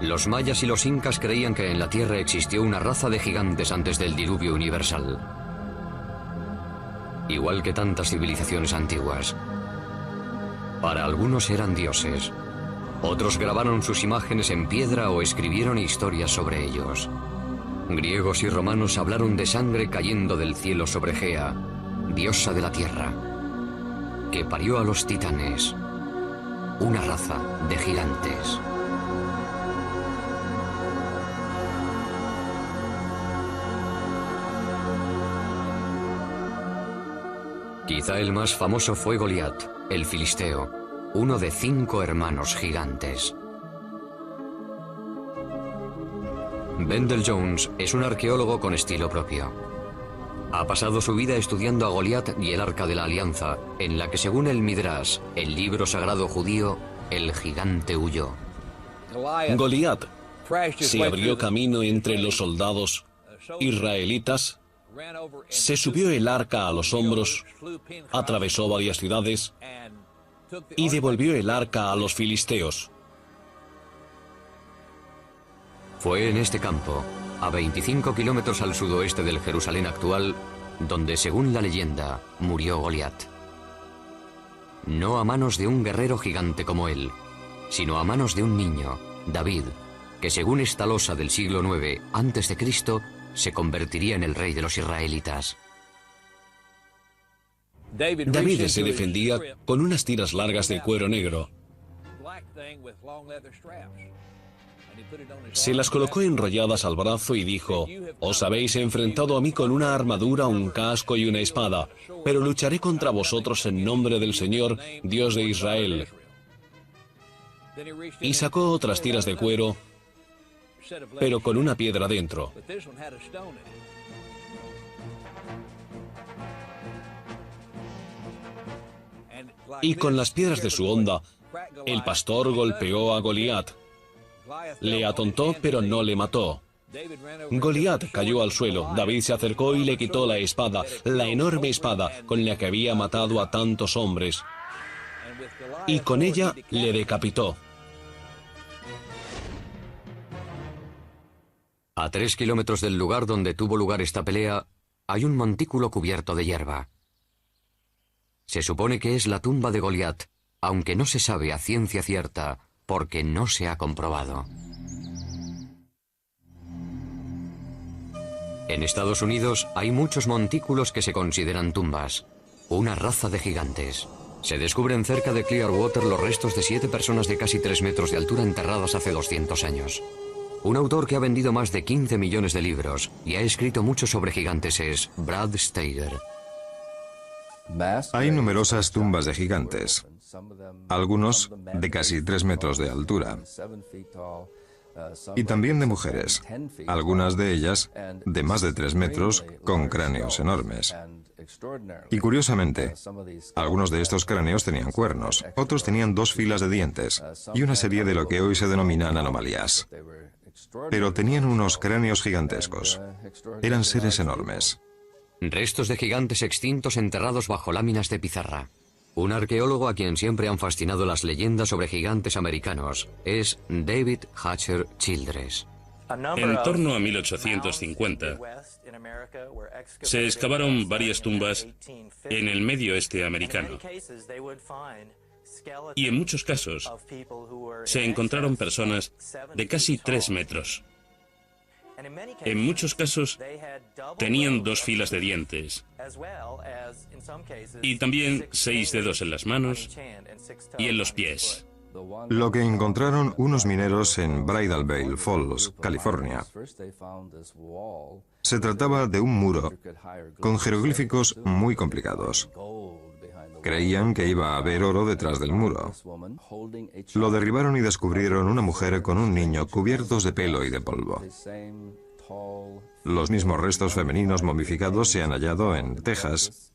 Los mayas y los incas creían que en la Tierra existió una raza de gigantes antes del diluvio universal. Igual que tantas civilizaciones antiguas. Para algunos eran dioses. Otros grabaron sus imágenes en piedra o escribieron historias sobre ellos. Griegos y romanos hablaron de sangre cayendo del cielo sobre Gea, diosa de la tierra, que parió a los titanes, una raza de gigantes. Quizá el más famoso fue Goliat, el filisteo, uno de 5 hermanos gigantes. Wendell Jones es un arqueólogo con estilo propio. Ha pasado su vida estudiando a Goliat y el Arca de la Alianza, en la que según el Midrash, el libro sagrado judío, el gigante huyó. Goliat se abrió camino entre los soldados israelitas, se subió el arca a los hombros, atravesó varias ciudades y devolvió el arca a los filisteos. Fue en este campo, a 25 kilómetros al sudoeste del Jerusalén actual, donde, según la leyenda, murió Goliat. No a manos de un guerrero gigante como él, sino a manos de un niño, David, que según esta losa del siglo IX a.C., se convertiría en el rey de los israelitas. David se defendía con unas tiras largas de cuero negro. Se las colocó enrolladas al brazo y dijo: «Os habéis enfrentado a mí con una armadura, un casco y una espada, pero lucharé contra vosotros en nombre del Señor, Dios de Israel». Y sacó otras tiras de cuero, pero con una piedra dentro. Y con las piedras de su honda, el pastor golpeó a Goliat. Le atontó, pero no le mató. Goliat cayó al suelo. David se acercó y le quitó la espada, la enorme espada con la que había matado a tantos hombres. Y con ella le decapitó. A 3 kilómetros del lugar donde tuvo lugar esta pelea, hay un montículo cubierto de hierba. Se supone que es la tumba de Goliat, aunque no se sabe a ciencia cierta, porque no se ha comprobado. En Estados Unidos hay muchos montículos que se consideran tumbas, una raza de gigantes. Se descubren cerca de Clearwater los restos de 7 personas de casi 3 metros de altura enterradas hace 200 años. Un autor que ha vendido más de 15 millones de libros y ha escrito mucho sobre gigantes es Brad Steiger. Hay numerosas tumbas de gigantes, algunos de casi 3 metros de altura, y también de mujeres, algunas de ellas de más de 3 metros con cráneos enormes. Y curiosamente, algunos de estos cráneos tenían cuernos, otros tenían 2 filas de dientes y una serie de lo que hoy se denominan anomalías. Pero tenían unos cráneos gigantescos. Eran seres enormes. Restos de gigantes extintos enterrados bajo láminas de pizarra. Un arqueólogo a quien siempre han fascinado las leyendas sobre gigantes americanos es David Hatcher Childress. En torno a 1850, se excavaron varias tumbas en el medio oeste americano. Y en muchos casos, se encontraron personas de casi 3 metros. En muchos casos, tenían 2 filas de dientes. Y también 6 dedos en las manos y en los pies. Lo que encontraron unos mineros en Bridal Veil Falls, California. Se trataba de un muro con jeroglíficos muy complicados. Creían que iba a haber oro detrás del muro. Lo derribaron y descubrieron una mujer con un niño cubiertos de pelo y de polvo. Los mismos restos femeninos momificados se han hallado en Texas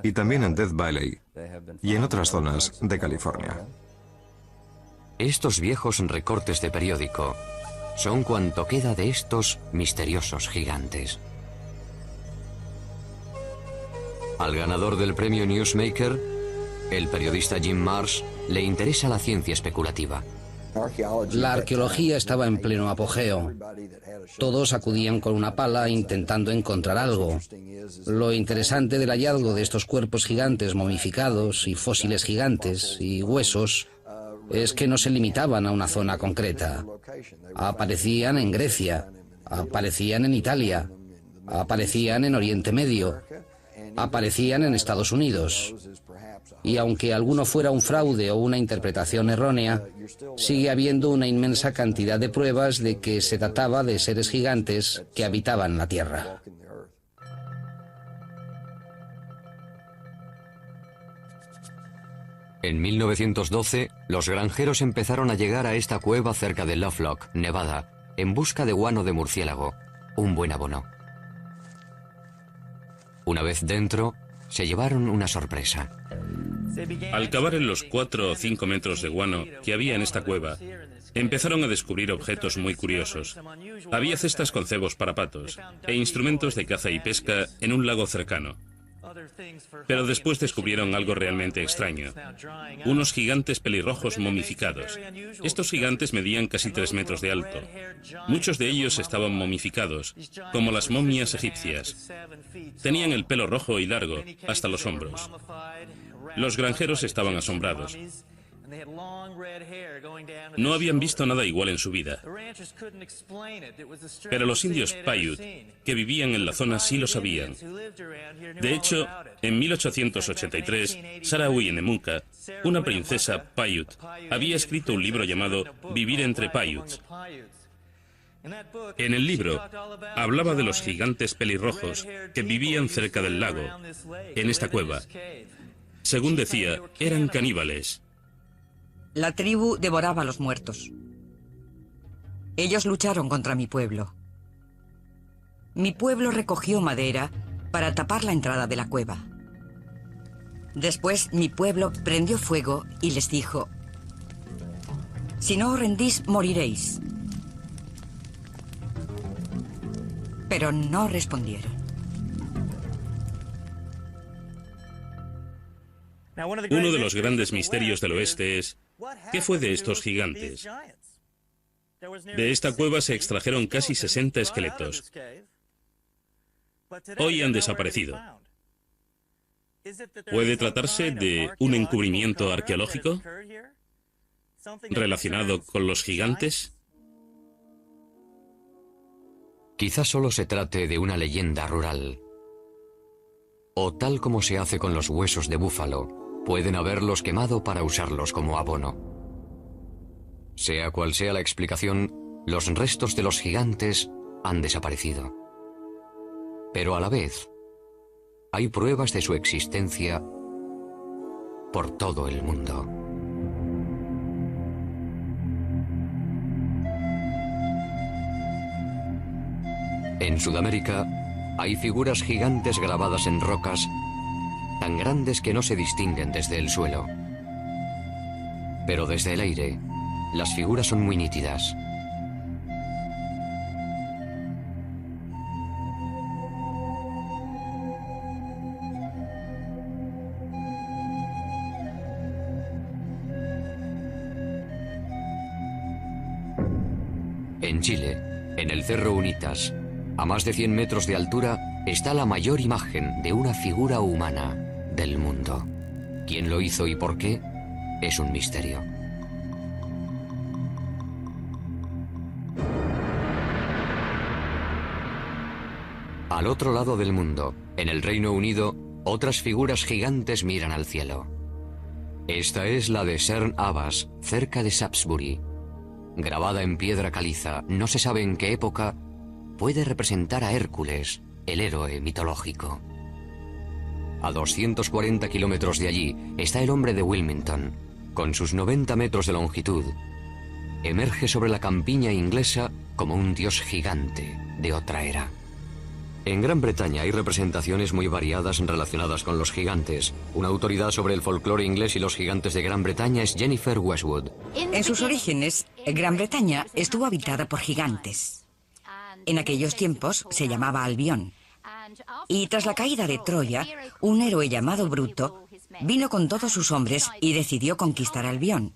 y también en Death Valley y en otras zonas de California. Estos viejos recortes de periódico son cuanto queda de estos misteriosos gigantes. Al ganador del premio Newsmaker, el periodista Jim Marsh, le interesa la ciencia especulativa. La arqueología estaba en pleno apogeo. Todos acudían con una pala intentando encontrar algo. Lo interesante del hallazgo de estos cuerpos gigantes momificados y fósiles gigantes y huesos es que no se limitaban a una zona concreta. Aparecían en Grecia, aparecían en Italia, aparecían en Oriente Medio, aparecían en Estados Unidos. Y aunque alguno fuera un fraude o una interpretación errónea, sigue habiendo una inmensa cantidad de pruebas de que se trataba de seres gigantes que habitaban la Tierra. En 1912, los granjeros empezaron a llegar a esta cueva cerca de Lovelock, Nevada, en busca de guano de murciélago, un buen abono. Una vez dentro, se llevaron una sorpresa. Al cavar en los 4 o 5 metros de guano que había en esta cueva, empezaron a descubrir objetos muy curiosos. Había cestas con cebos para patos e instrumentos de caza y pesca en un lago cercano. Pero después descubrieron algo realmente extraño. Unos gigantes pelirrojos momificados. Estos gigantes medían casi 3 metros de alto. Muchos de ellos estaban momificados, como las momias egipcias. Tenían el pelo rojo y largo, hasta los hombros. Los granjeros estaban asombrados. No habían visto nada igual en su vida. Pero los indios Paiute, que vivían en la zona, sí lo sabían. De hecho, en 1883, Sarah Uyenemuka, una princesa Paiute, había escrito un libro llamado Vivir entre Paiutes. En el libro, hablaba de los gigantes pelirrojos que vivían cerca del lago, en esta cueva. Según decía, eran caníbales. La tribu devoraba a los muertos. Ellos lucharon contra mi pueblo. Mi pueblo recogió madera para tapar la entrada de la cueva. Después mi pueblo prendió fuego y les dijo: si no os rendís, moriréis. Pero no respondieron. Uno de los grandes misterios del oeste es: ¿qué fue de estos gigantes? De esta cueva se extrajeron casi 60 esqueletos. Hoy han desaparecido. ¿Puede tratarse de un encubrimiento arqueológico relacionado con los gigantes? Quizás solo se trate de una leyenda rural. O tal como se hace con los huesos de búfalo, pueden haberlos quemado para usarlos como abono. Sea cual sea la explicación, los restos de los gigantes han desaparecido. Pero a la vez, hay pruebas de su existencia por todo el mundo. En Sudamérica, hay figuras gigantes grabadas en rocas tan grandes que no se distinguen desde el suelo. Pero desde el aire, las figuras son muy nítidas. En Chile, en el Cerro Unitas, a más de 100 metros de altura, está la mayor imagen de una figura humana del mundo. ¿Quién lo hizo y por qué? Es un misterio. Al otro lado del mundo, en el Reino Unido, otras figuras gigantes miran al cielo. Esta es la de Cerne Abbas, cerca de Shaftesbury. Grabada en piedra caliza, no se sabe en qué época, puede representar a Hércules, el héroe mitológico. A 240 kilómetros de allí está el hombre de Wilmington. Con sus 90 metros de longitud, emerge sobre la campiña inglesa como un dios gigante de otra era. En Gran Bretaña hay representaciones muy variadas relacionadas con los gigantes. Una autoridad sobre el folclore inglés y los gigantes de Gran Bretaña es Jennifer Westwood. En sus orígenes, Gran Bretaña estuvo habitada por gigantes. En aquellos tiempos se llamaba Albión. Y tras la caída de Troya, un héroe llamado Bruto vino con todos sus hombres y decidió conquistar Albión.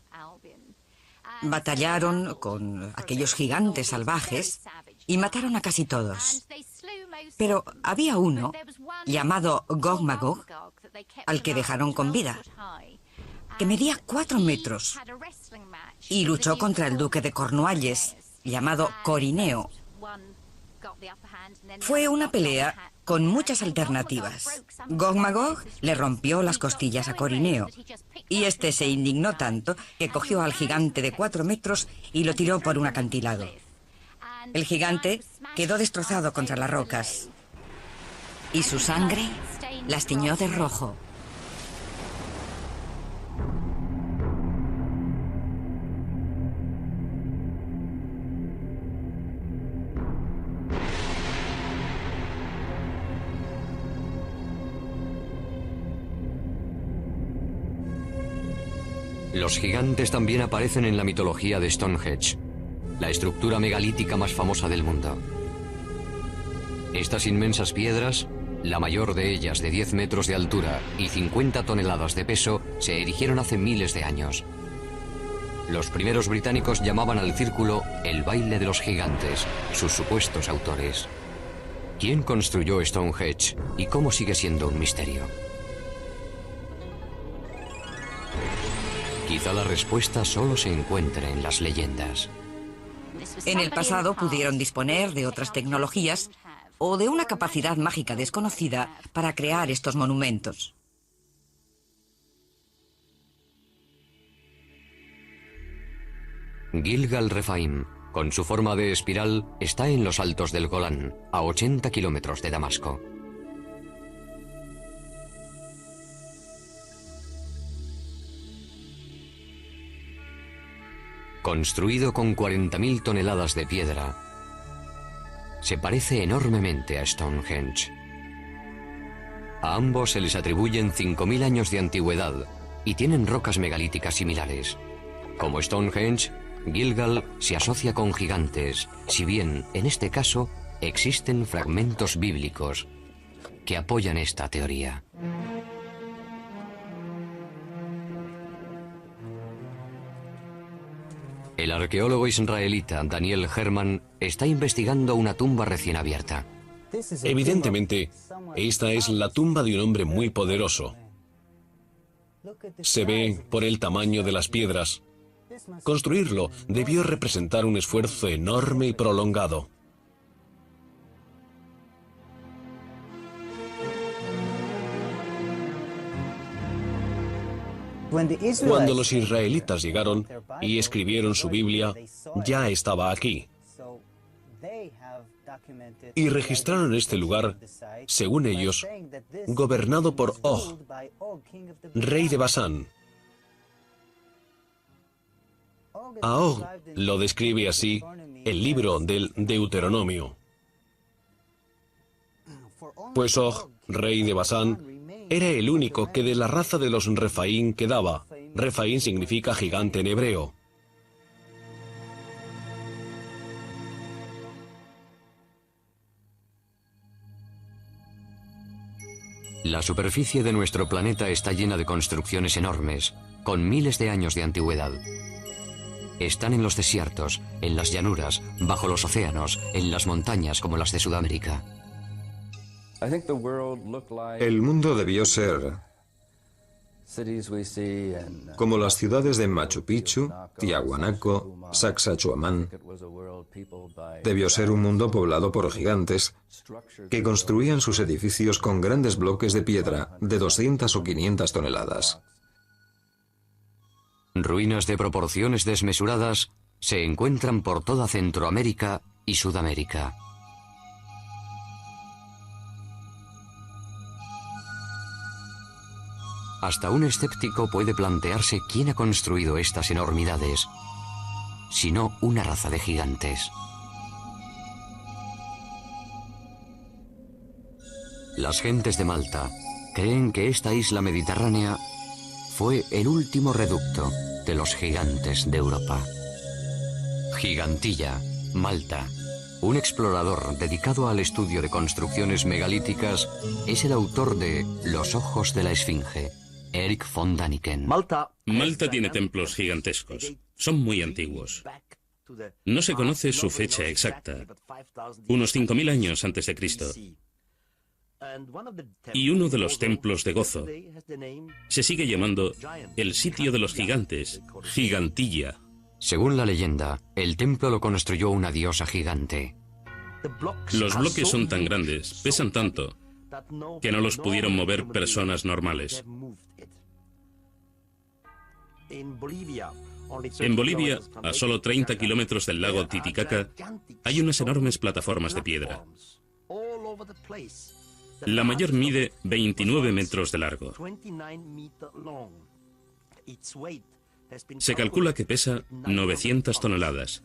Batallaron con aquellos gigantes salvajes y mataron a casi todos. Pero había uno, llamado Gog Magog, al que dejaron con vida, que medía 4 metros y luchó contra el duque de Cornualles, llamado Corineo. Fue una pelea con muchas alternativas. Gog Magog le rompió las costillas a Corineo y este se indignó tanto que cogió al gigante de 4 metros y lo tiró por un acantilado. El gigante quedó destrozado contra las rocas y su sangre las tiñó de rojo. Los gigantes también aparecen en la mitología de Stonehenge, la estructura megalítica más famosa del mundo. Estas inmensas piedras, la mayor de ellas de 10 metros de altura y 50 toneladas de peso, se erigieron hace miles de años. Los primeros británicos llamaban al círculo el baile de los gigantes, sus supuestos autores. ¿Quién construyó Stonehenge y cómo sigue siendo un misterio? Quizá la respuesta solo se encuentre en las leyendas. En el pasado pudieron disponer de otras tecnologías o de una capacidad mágica desconocida para crear estos monumentos. Gilgal Rephaim, con su forma de espiral, está en los altos del Golán, a 80 kilómetros de Damasco. Construido con 40.000 toneladas de piedra, se parece enormemente a Stonehenge. A ambos se les atribuyen 5.000 años de antigüedad y tienen rocas megalíticas similares. Como Stonehenge, Gilgal se asocia con gigantes, si bien, en este caso, existen fragmentos bíblicos que apoyan esta teoría. El arqueólogo israelita Daniel Herman está investigando una tumba recién abierta. Evidentemente, esta es la tumba de un hombre muy poderoso. Se ve por el tamaño de las piedras. Construirlo debió representar un esfuerzo enorme y prolongado. Cuando los israelitas llegaron y escribieron su Biblia, ya estaba aquí. Y registraron este lugar, según ellos, gobernado por Og, rey de Basán. A Og lo describe así el libro del Deuteronomio. Pues Og, rey de Basán, era el único que de la raza de los Rephaim quedaba. Rephaim significa gigante en hebreo. La superficie de nuestro planeta está llena de construcciones enormes, con miles de años de antigüedad. Están en los desiertos, en las llanuras, bajo los océanos, en las montañas como las de Sudamérica. El mundo debió ser como las ciudades de Machu Picchu, Tiahuanaco, Sacsayhuamán. Debió ser un mundo poblado por gigantes que construían sus edificios con grandes bloques de piedra de 200 o 500 toneladas. Ruinas de proporciones desmesuradas se encuentran por toda Centroamérica y Sudamérica. Hasta un escéptico puede plantearse quién ha construido estas enormidades, si no una raza de gigantes. Las gentes de Malta creen que esta isla mediterránea fue el último reducto de los gigantes de Europa. Gigantilla, Malta. Un explorador dedicado al estudio de construcciones megalíticas es el autor de Los ojos de la Esfinge, Erik von Daniken. Malta tiene templos gigantescos. Son muy antiguos. No se conoce su fecha exacta, unos 5.000 años antes de Cristo. Y uno de los templos de Gozo se sigue llamando el sitio de los gigantes, Gigantilla. Según la leyenda, el templo lo construyó una diosa gigante. Los bloques son tan grandes, pesan tanto, que no los pudieron mover personas normales. En Bolivia, a solo 30 kilómetros del lago Titicaca, hay unas enormes plataformas de piedra. La mayor mide 29 metros de largo. Se calcula que pesa 900 toneladas.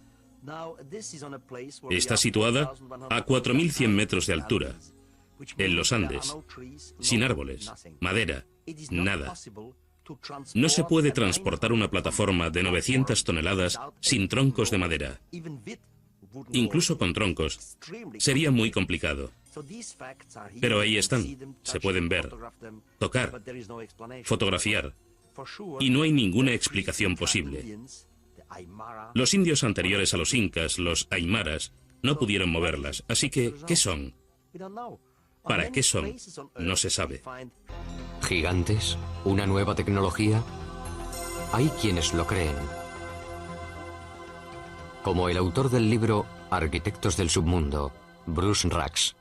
Está situada a 4.100 metros de altura, en los Andes, sin árboles, madera, nada. No se puede transportar una plataforma de 900 toneladas sin troncos de madera. Incluso con troncos, sería muy complicado. Pero ahí están, se pueden ver, tocar, fotografiar, y no hay ninguna explicación posible. Los indios anteriores a los incas, los aymaras, no pudieron moverlas, así que, ¿qué son? ¿Para qué son? No se sabe. ¿Gigantes? ¿Una nueva tecnología? Hay quienes lo creen. Como el autor del libro Arquitectos del Submundo, Bruce Rax.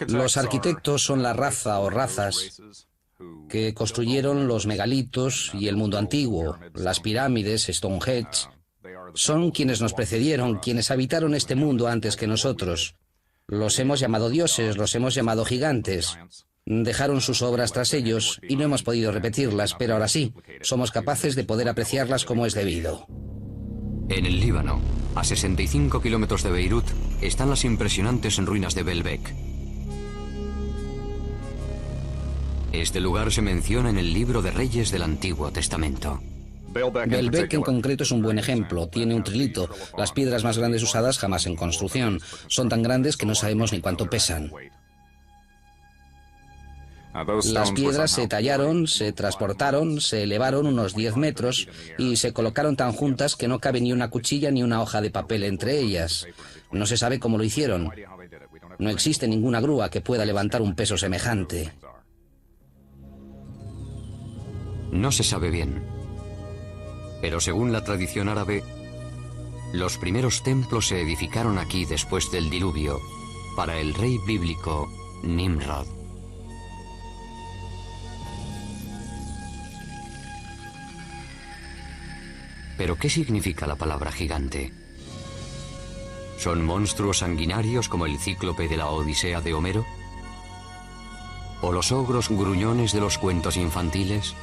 Los arquitectos son la raza o razas que construyeron los megalitos y el mundo antiguo, las pirámides, Stonehenge. Son quienes nos precedieron, quienes habitaron este mundo antes que nosotros. Los hemos llamado dioses, los hemos llamado gigantes. Dejaron sus obras tras ellos y no hemos podido repetirlas, pero ahora sí, somos capaces de poder apreciarlas como es debido. En el Líbano, a 65 kilómetros de Beirut, están las impresionantes ruinas de Baalbek. Este lugar se menciona en el libro de Reyes del Antiguo Testamento. Baalbek en concreto es un buen ejemplo. Tiene un trilito, las piedras más grandes usadas jamás en construcción. Son tan grandes que no sabemos ni cuánto pesan. Las piedras se tallaron, se transportaron, se elevaron unos 10 metros y se colocaron tan juntas que no cabe ni una cuchilla ni una hoja de papel entre ellas. No se sabe cómo lo hicieron. No existe ninguna grúa que pueda levantar un peso semejante. No se sabe bien. Pero según la tradición árabe, los primeros templos se edificaron aquí después del diluvio para el rey bíblico Nimrod. ¿Pero qué significa la palabra gigante? ¿Son monstruos sanguinarios como el cíclope de la Odisea de Homero? ¿O los ogros gruñones de los cuentos infantiles?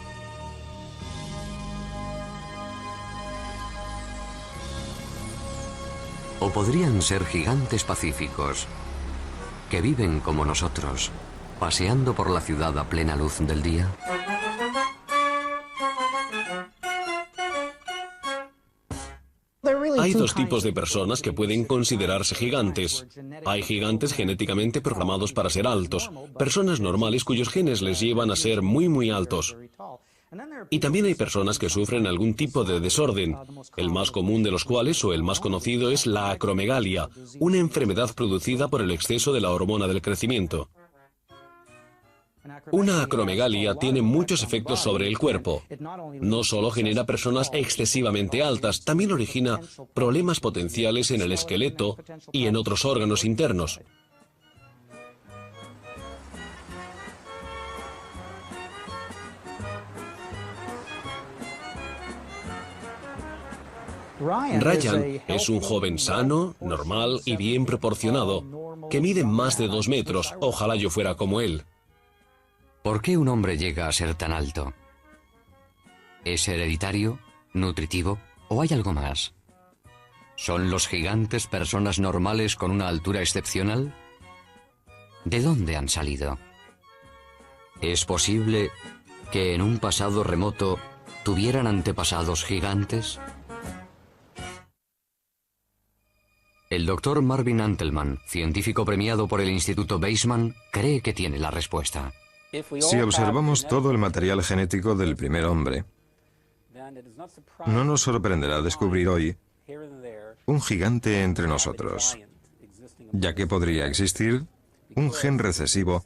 ¿O podrían ser gigantes pacíficos que viven como nosotros, paseando por la ciudad a plena luz del día? Hay dos tipos de personas que pueden considerarse gigantes. Hay gigantes genéticamente programados para ser altos, personas normales cuyos genes les llevan a ser muy altos. Y también hay personas que sufren algún tipo de desorden, el más común de los cuales, o el más conocido, es la acromegalia, una enfermedad producida por el exceso de la hormona del crecimiento. Una acromegalia tiene muchos efectos sobre el cuerpo. No solo genera personas excesivamente altas, también origina problemas potenciales en el esqueleto y en otros órganos internos. Ryan es un joven sano, normal y bien proporcionado, que mide más de 2 metros. Ojalá yo fuera como él. ¿Por qué un hombre llega a ser tan alto? ¿Es hereditario, nutritivo o hay algo más? ¿Son los gigantes personas normales con una altura excepcional? ¿De dónde han salido? ¿Es posible que en un pasado remoto tuvieran antepasados gigantes? El doctor Marvin Antelman, científico premiado por el Instituto Weizmann, cree que tiene la respuesta. Si observamos todo el material genético del primer hombre, No nos sorprenderá descubrir hoy un gigante entre nosotros, ya que podría existir un gen recesivo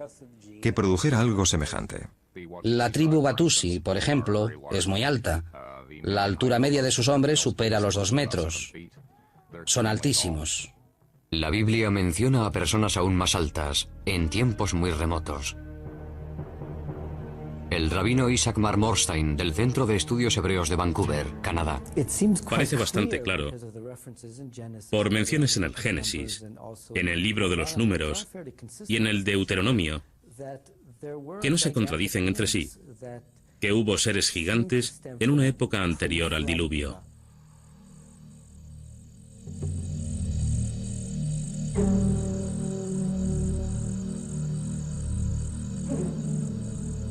que produjera algo semejante. La tribu Batusi, por ejemplo, es muy alta. La altura media de sus hombres supera los 2 metros. Son altísimos. La Biblia menciona a personas aún más altas, en tiempos muy remotos. El rabino Isaac Marmorstein, del Centro de Estudios Hebreos de Vancouver, Canadá. Parece bastante claro, por menciones en el Génesis, en el libro de los Números y en el Deuteronomio, que no se contradicen entre sí, que hubo seres gigantes en una época anterior al diluvio.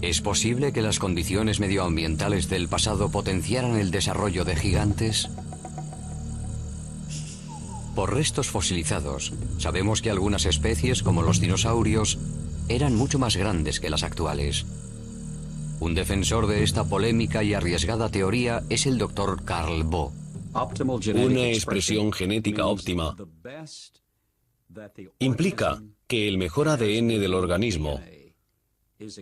¿Es posible que las condiciones medioambientales del pasado potenciaran el desarrollo de gigantes? Por restos fosilizados, sabemos que algunas especies, como los dinosaurios, eran mucho más grandes que las actuales. Un defensor de esta polémica y arriesgada teoría es el Dr. Carl Bo. Una expresión genética óptima implica que el mejor ADN del organismo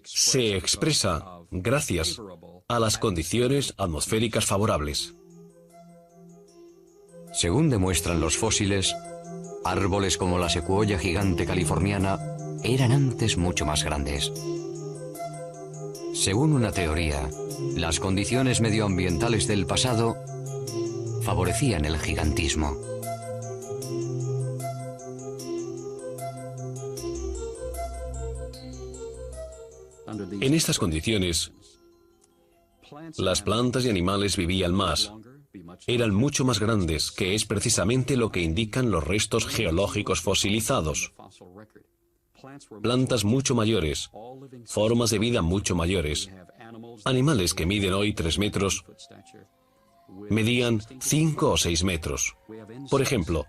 se expresa gracias a las condiciones atmosféricas favorables. Según demuestran los fósiles, árboles como la secuoya gigante californiana eran antes mucho más grandes. Según una teoría, las condiciones medioambientales del pasado favorecían el gigantismo. En estas condiciones, las plantas y animales vivían más, eran mucho más grandes, que es precisamente lo que indican los restos geológicos fosilizados. Plantas mucho mayores, formas de vida mucho mayores. Animales que miden hoy 3 metros, medían 5 o 6 metros. Por ejemplo,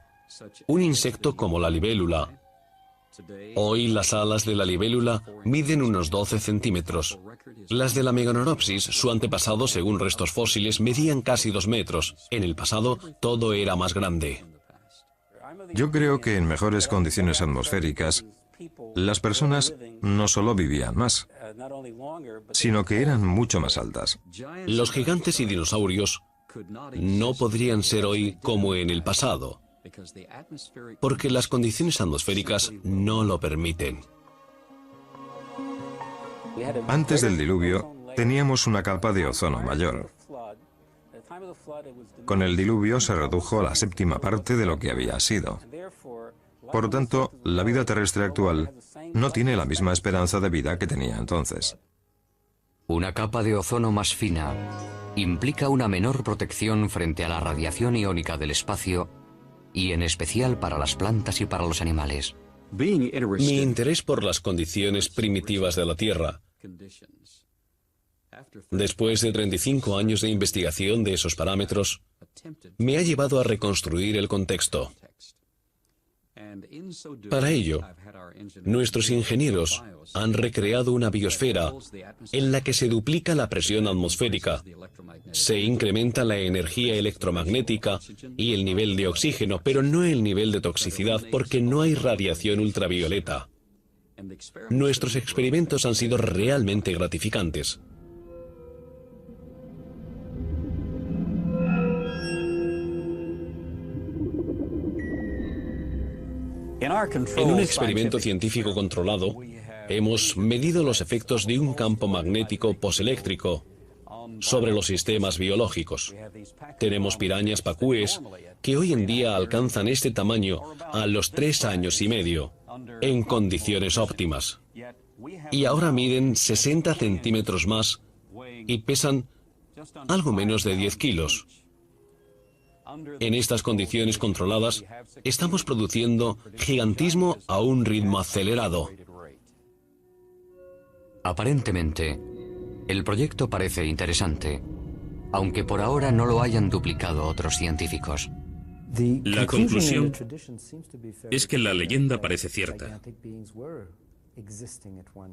un insecto como la libélula. Hoy las alas de la libélula miden unos 12 centímetros. Las de la Meganeropsis, su antepasado según restos fósiles, medían casi 2 metros. En el pasado todo era más grande. Yo creo que en mejores condiciones atmosféricas, las personas no solo vivían más, sino que eran mucho más altas. Los gigantes y dinosaurios no podrían ser hoy como en el pasado, porque las condiciones atmosféricas no lo permiten. Antes del diluvio, teníamos una capa de ozono mayor. Con el diluvio se redujo a la 7ª parte de lo que había sido. Por lo tanto, la vida terrestre actual no tiene la misma esperanza de vida que tenía entonces. Una capa de ozono más fina implica una menor protección frente a la radiación iónica del espacio y en especial para las plantas y para los animales. Mi interés por las condiciones primitivas de la Tierra, después de 35 años de investigación de esos parámetros, me ha llevado a reconstruir el contexto. Para ello, nuestros ingenieros han recreado una biosfera en la que se duplica la presión atmosférica, se incrementa la energía electromagnética y el nivel de oxígeno, pero no el nivel de toxicidad porque no hay radiación ultravioleta. Nuestros experimentos han sido realmente gratificantes. En un experimento científico controlado, hemos medido los efectos de un campo magnético poseléctrico sobre los sistemas biológicos. Tenemos pirañas pacúes que hoy en día alcanzan este tamaño a los 3 años y medio, en condiciones óptimas. Y ahora miden 60 centímetros más y pesan algo menos de 10 kilos. En estas condiciones controladas, estamos produciendo gigantismo a un ritmo acelerado. Aparentemente, el proyecto parece interesante, aunque por ahora no lo hayan duplicado otros científicos. La conclusión es que la leyenda parece cierta.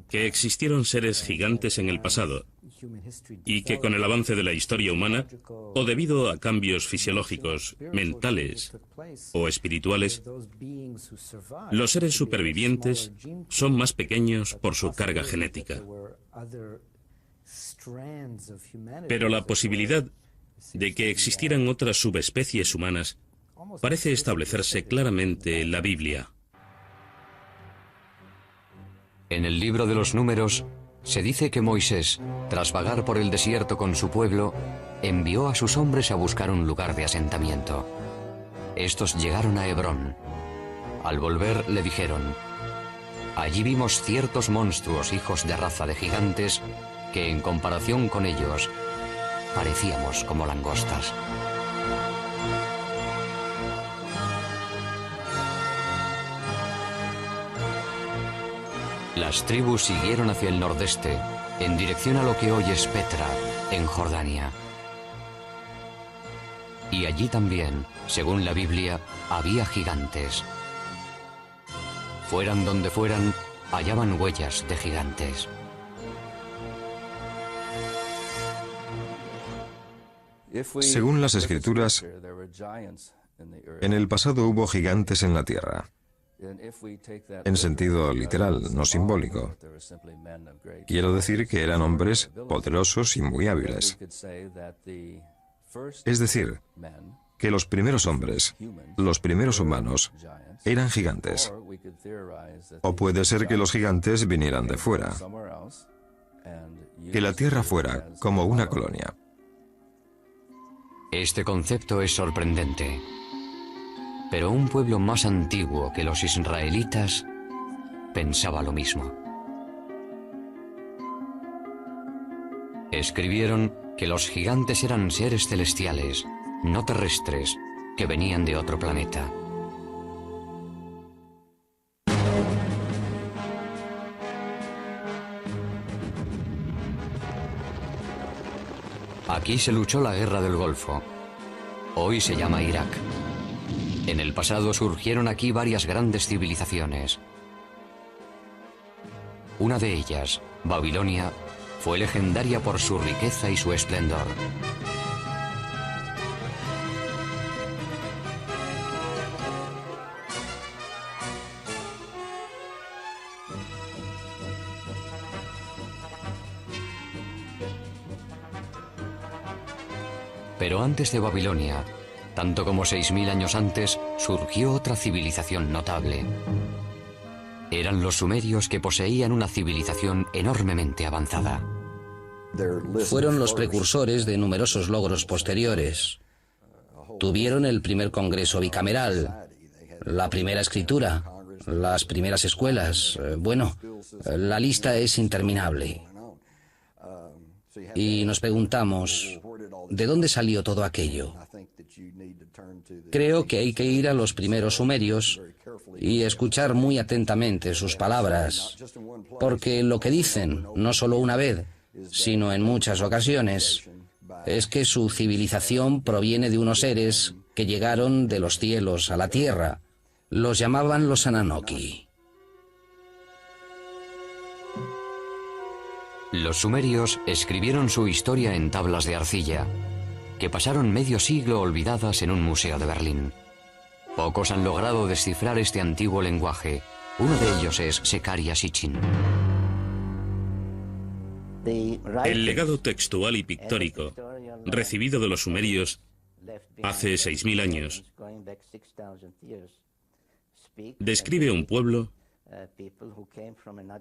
que existieron seres gigantes en el pasado y que con el avance de la historia humana, o debido a cambios fisiológicos, mentales o espirituales, los seres supervivientes son más pequeños por su carga genética. Pero la posibilidad de que existieran otras subespecies humanas parece establecerse claramente en la Biblia. En el libro de los Números se dice que Moisés, tras vagar por el desierto con su pueblo, envió a sus hombres a buscar un lugar de asentamiento. Estos llegaron a Hebrón. Al volver le dijeron: allí vimos ciertos monstruos hijos de raza de gigantes que en comparación con ellos parecíamos como langostas. Las tribus siguieron hacia el nordeste, en dirección a lo que hoy es Petra, en Jordania. Y allí también, según la Biblia, había gigantes. Fueran donde fueran, hallaban huellas de gigantes. Según las Escrituras, en el pasado hubo gigantes en la tierra. En sentido literal, no simbólico. Quiero decir que eran hombres poderosos y muy hábiles. Es decir, que los primeros hombres, los primeros humanos, eran gigantes. O puede ser que los gigantes vinieran de fuera, que la tierra fuera como una colonia. Este concepto es sorprendente. Pero un pueblo más antiguo que los israelitas pensaba lo mismo. Escribieron que los gigantes eran seres celestiales, no terrestres, que venían de otro planeta. Aquí se luchó la Guerra del Golfo. Hoy se llama Irak. En el pasado surgieron aquí varias grandes civilizaciones. Una de ellas, Babilonia, fue legendaria por su riqueza y su esplendor. Pero antes de Babilonia, tanto como 6000 años antes, surgió otra civilización notable. Eran los sumerios, que poseían una civilización enormemente avanzada. Fueron los precursores de numerosos logros posteriores. Tuvieron el primer congreso bicameral, la primera escritura, las primeras escuelas. Bueno, la lista es interminable. Y nos preguntamos, ¿de dónde salió todo aquello? Creo que hay que ir a los primeros sumerios y escuchar muy atentamente sus palabras, porque lo que dicen, no solo una vez, sino en muchas ocasiones, es que su civilización proviene de unos seres que llegaron de los cielos a la tierra. Los llamaban los Ananoki. Los sumerios escribieron su historia en tablas de arcilla, que pasaron medio siglo olvidadas en un museo de Berlín. Pocos han logrado descifrar este antiguo lenguaje. Uno de ellos es Zecharia Sitchin. El legado textual y pictórico recibido de los sumerios hace 6000 años describe un pueblo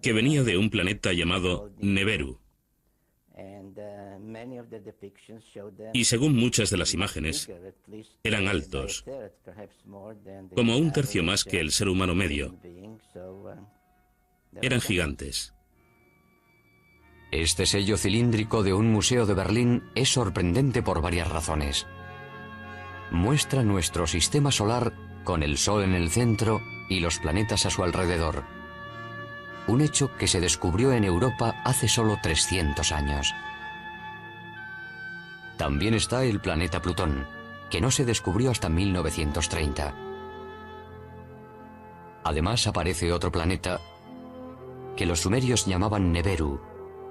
que venía de un planeta llamado Neberu. Y según muchas de las imágenes, eran altos, como un tercio más que el ser humano medio. Eran gigantes. Este sello cilíndrico de un museo de Berlín es sorprendente por varias razones. Muestra nuestro sistema solar con el Sol en el centro y los planetas a su alrededor. Un hecho que se descubrió en Europa hace solo 300 años. También está el planeta Plutón, que no se descubrió hasta 1930. Además aparece otro planeta que los sumerios llamaban Neberu,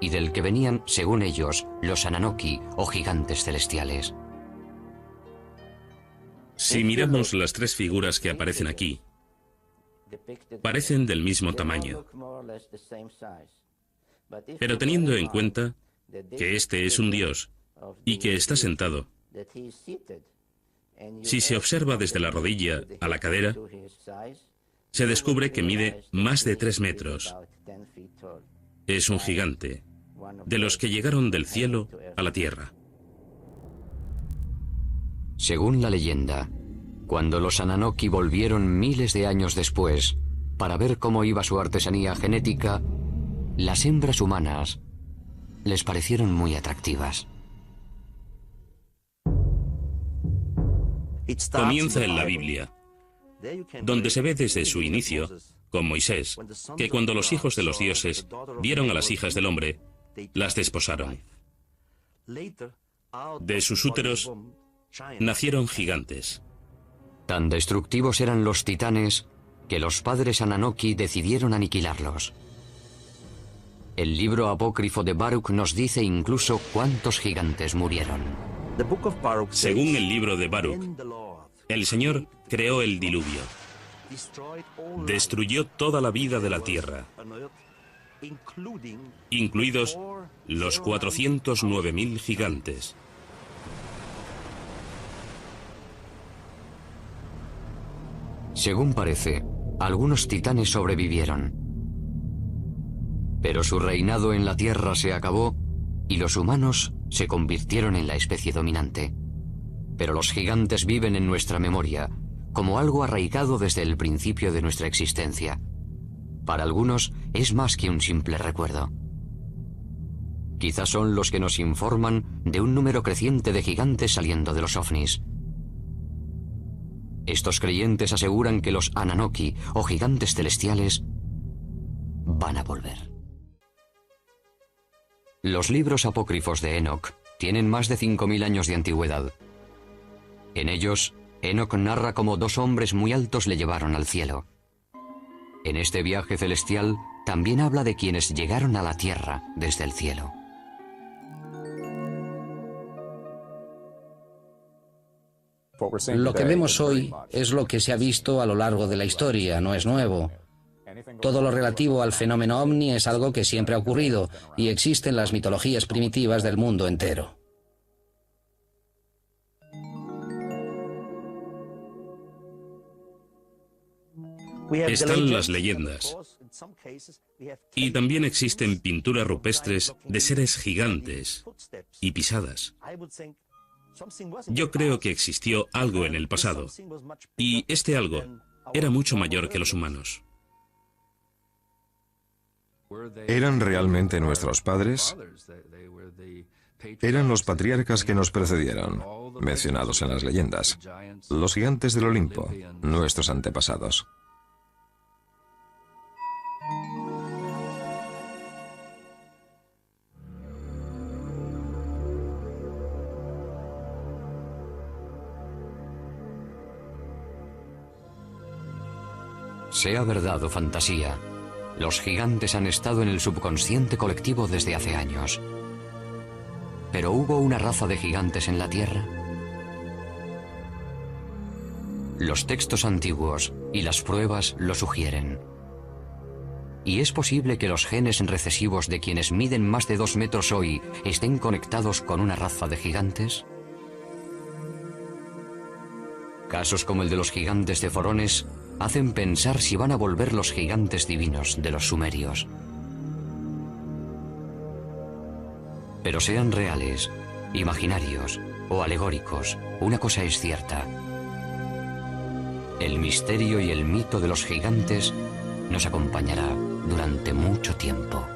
y del que venían, según ellos, los Ananoki o gigantes celestiales. Si miramos las tres figuras que aparecen aquí, parecen del mismo tamaño. Pero teniendo en cuenta que este es un dios y que está sentado, si se observa desde la rodilla a la cadera, se descubre que mide más de 3 metros. Es un gigante, de los que llegaron del cielo a la tierra. Según la leyenda, cuando los Ananoki volvieron miles de años después para ver cómo iba su artesanía genética, las hembras humanas les parecieron muy atractivas. Comienza en la Biblia, donde se ve desde su inicio, con Moisés, que cuando los hijos de los dioses vieron a las hijas del hombre, las desposaron. De sus úteros nacieron gigantes. Tan destructivos eran los titanes que los padres Ananoki decidieron aniquilarlos. El libro apócrifo de Baruch nos dice incluso cuántos gigantes murieron. Según el libro de Baruch, el Señor creó el diluvio. Destruyó toda la vida de la tierra, incluidos los 409.000 gigantes. Según parece, algunos titanes sobrevivieron. Pero su reinado en la Tierra se acabó y los humanos se convirtieron en la especie dominante. Pero los gigantes viven en nuestra memoria, como algo arraigado desde el principio de nuestra existencia. Para algunos es más que un simple recuerdo. Quizás son los que nos informan de un número creciente de gigantes saliendo de los ovnis. Estos creyentes aseguran que los Ananoki, o gigantes celestiales, van a volver. Los libros apócrifos de Enoch tienen más de 5.000 años de antigüedad. En ellos, Enoch narra cómo 2 hombres muy altos le llevaron al cielo. En este viaje celestial también habla de quienes llegaron a la tierra desde el cielo. Lo que vemos hoy es lo que se ha visto a lo largo de la historia, no es nuevo. Todo lo relativo al fenómeno ovni es algo que siempre ha ocurrido y existe en las mitologías primitivas del mundo entero. Están las leyendas. Y también existen pinturas rupestres de seres gigantes y pisadas. Yo creo que existió algo en el pasado, y este algo era mucho mayor que los humanos. ¿Eran realmente nuestros padres? Eran los patriarcas que nos precedieron, mencionados en las leyendas, los gigantes del Olimpo, nuestros antepasados. Sea verdad o fantasía, los gigantes han estado en el subconsciente colectivo desde hace años. ¿Pero hubo una raza de gigantes en la Tierra? Los textos antiguos y las pruebas lo sugieren. ¿Y es posible que los genes recesivos de quienes miden más de 2 metros hoy estén conectados con una raza de gigantes? Casos como el de los gigantes de Forones hacen pensar si van a volver los gigantes divinos de los sumerios. Pero sean reales, imaginarios o alegóricos, una cosa es cierta. El misterio y el mito de los gigantes nos acompañará durante mucho tiempo.